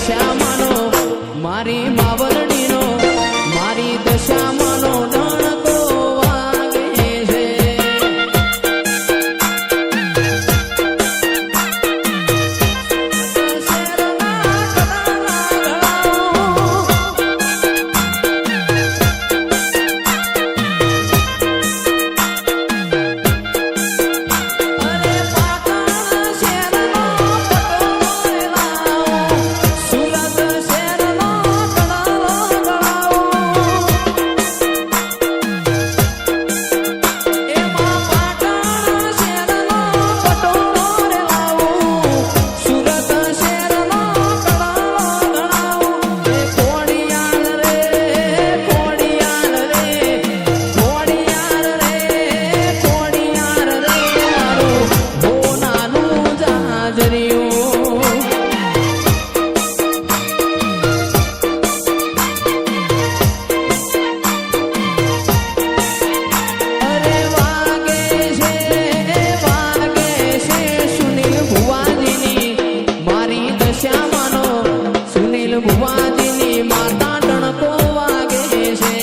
દશામાનો મારી માવલડીનો મારી દશામાનો ડણકો વાગે છે ભુવાજીની માતા ડણકો વાગે છે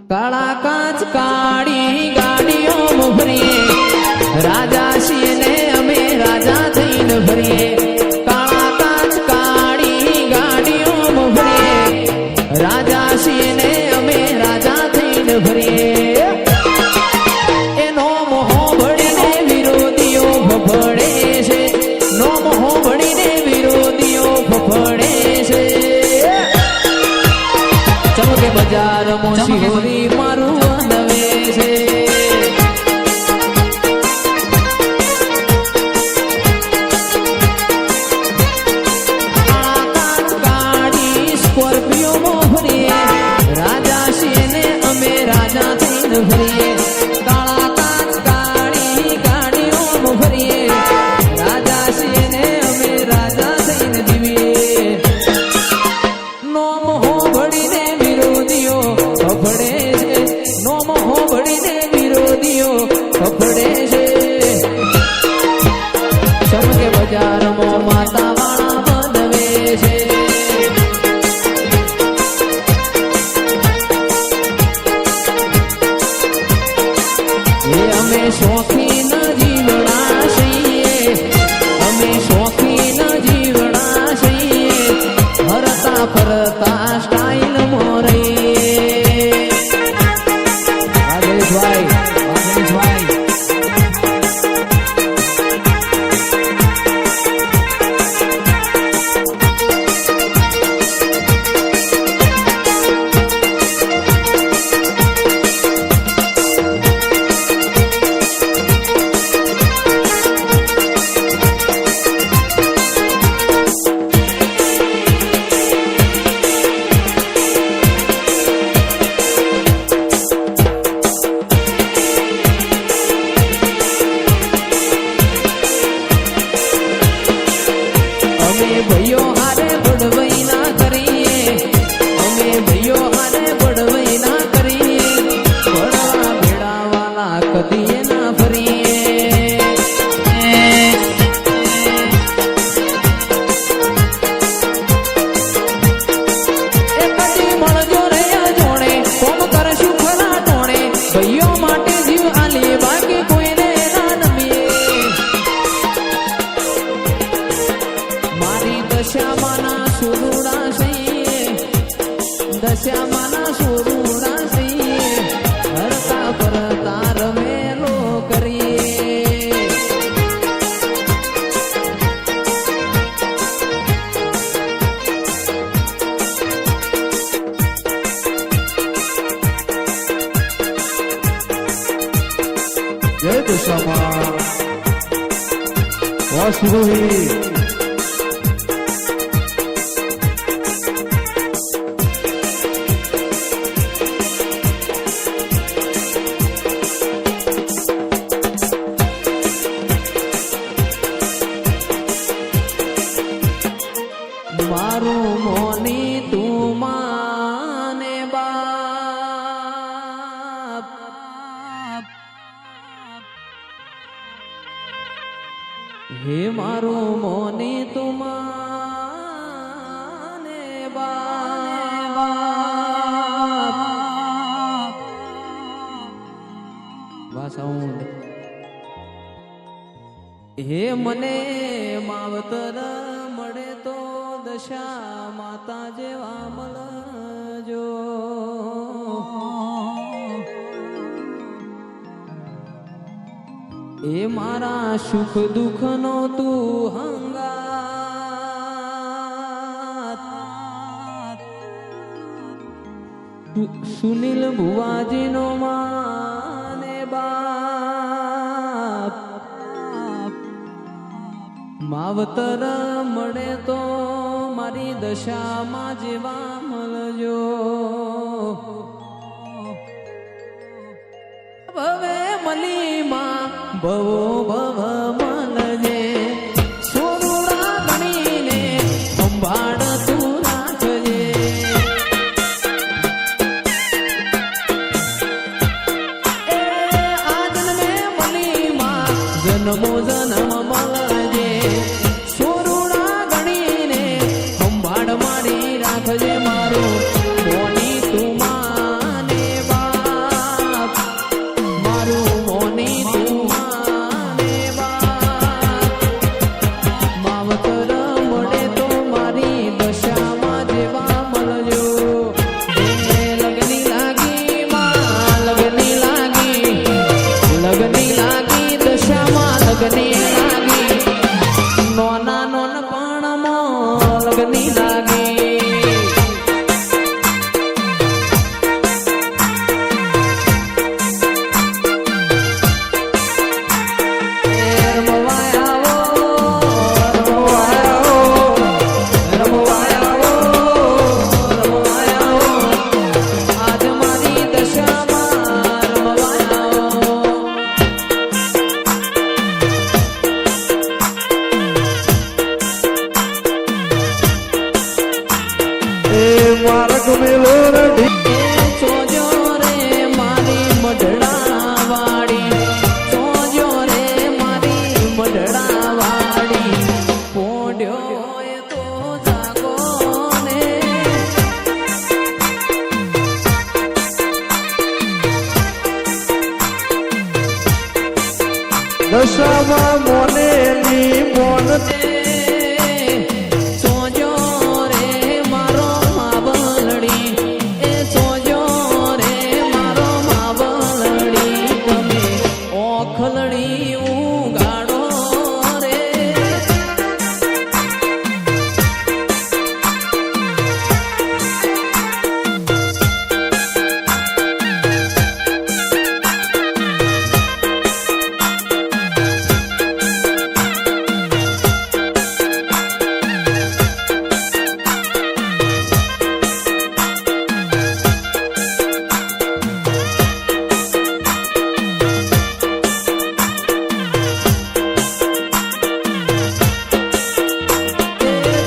કાળા કાચ કાળી ગાડીઓ ભરીએ રાજા છીએ ને અમે રાજા થઈને ભરીએ કાળા કાચ કાળી ગાડીઓ ભરીએ રાજા છીએ ને અમે રાજા થઈને ભરીએ એનો મોહ ભળીને વિરોધીઓ ફફડે છે નો મોહ ભળીને વિરોધીઓ ફફડે છે ચમકે બજાર મોશી મારું નવે છે ગાડી સ્કોર્પિયો ભરીએ રાજા છીએ ને અમે રાજા થઈને ભરીએ કાળા કાચ ગાડી ગાડીઓ ભરીએ રાજા છીએ ને અમે રાજા થઈને જીવીએ નો મોહ ભળીને વિરોધીઓ ફફડે છે નો મોહ ભળીને વિરોધીઓ ફફડે છે ચમકે બજારમાં માતા વાળા બનવે છે દશામાના સોરુણા છીએ હરતા ફરતા રમેલો કરીએ જય દશામાં વાસુદેવી મારું મોની તું માને બાપ હે મારું મોની તું માને બાપ વાહ સાઉન્ડ હે મને માવતર મળે તો દશા માતા જેવા મળજો એ મારા સુખ દુઃખ નો તું હંગાત સુનિલ ભુવાજી નો માને બાપ માવતર મળે તો મારી દશામાં જેવા મળજો ભવે મલીમાં ભવો ભવ મળજે સોરુડા ગણીને સંભાળ તું રાખજે એ આ જન્મે મલીમાં જન્મો જન્મ મળજે સોરુડા ગણીને સંભાળ મારી રાખજે મારું મોની તું માને બાપ મારું મોની તું માને બાપ માવતર મળે તો મારી દશામાં જેવા મળજો લગની લાગી માં લગની લાગી દશામાં લગની લાગી નોના નોન પણ લગની લાગી આજ મારી દશામાં રમવાયા એ માર્ગ મેલો રઢી સોજો રે મારી મઢડા વાડી સોજો રે મારી મઢડા વાડી પોડ્યો એ તો જાગો ને દશામાં મોનેલી મોન સોજો રે મારો માવલડી એ સોજો રે મારો માવલડી તમે ઓખલડી ઉગાડો રે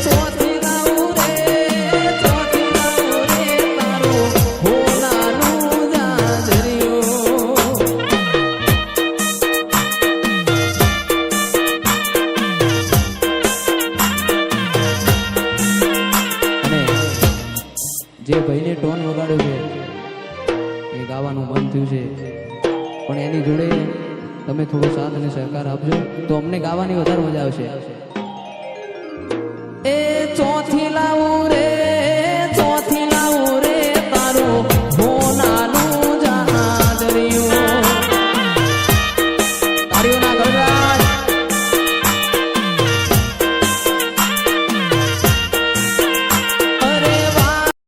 ચોથી લાવું રે તારું હોલાનું જાજરિયું અને જે ભાઈને ટોન વગાડ્યો છે એ ગાવાનું બંધ થયું છે પણ એની જોડે તમે થોડો સાથ અને સહકાર આપજો તો અમને ગાવાની વધારે મજા આવશે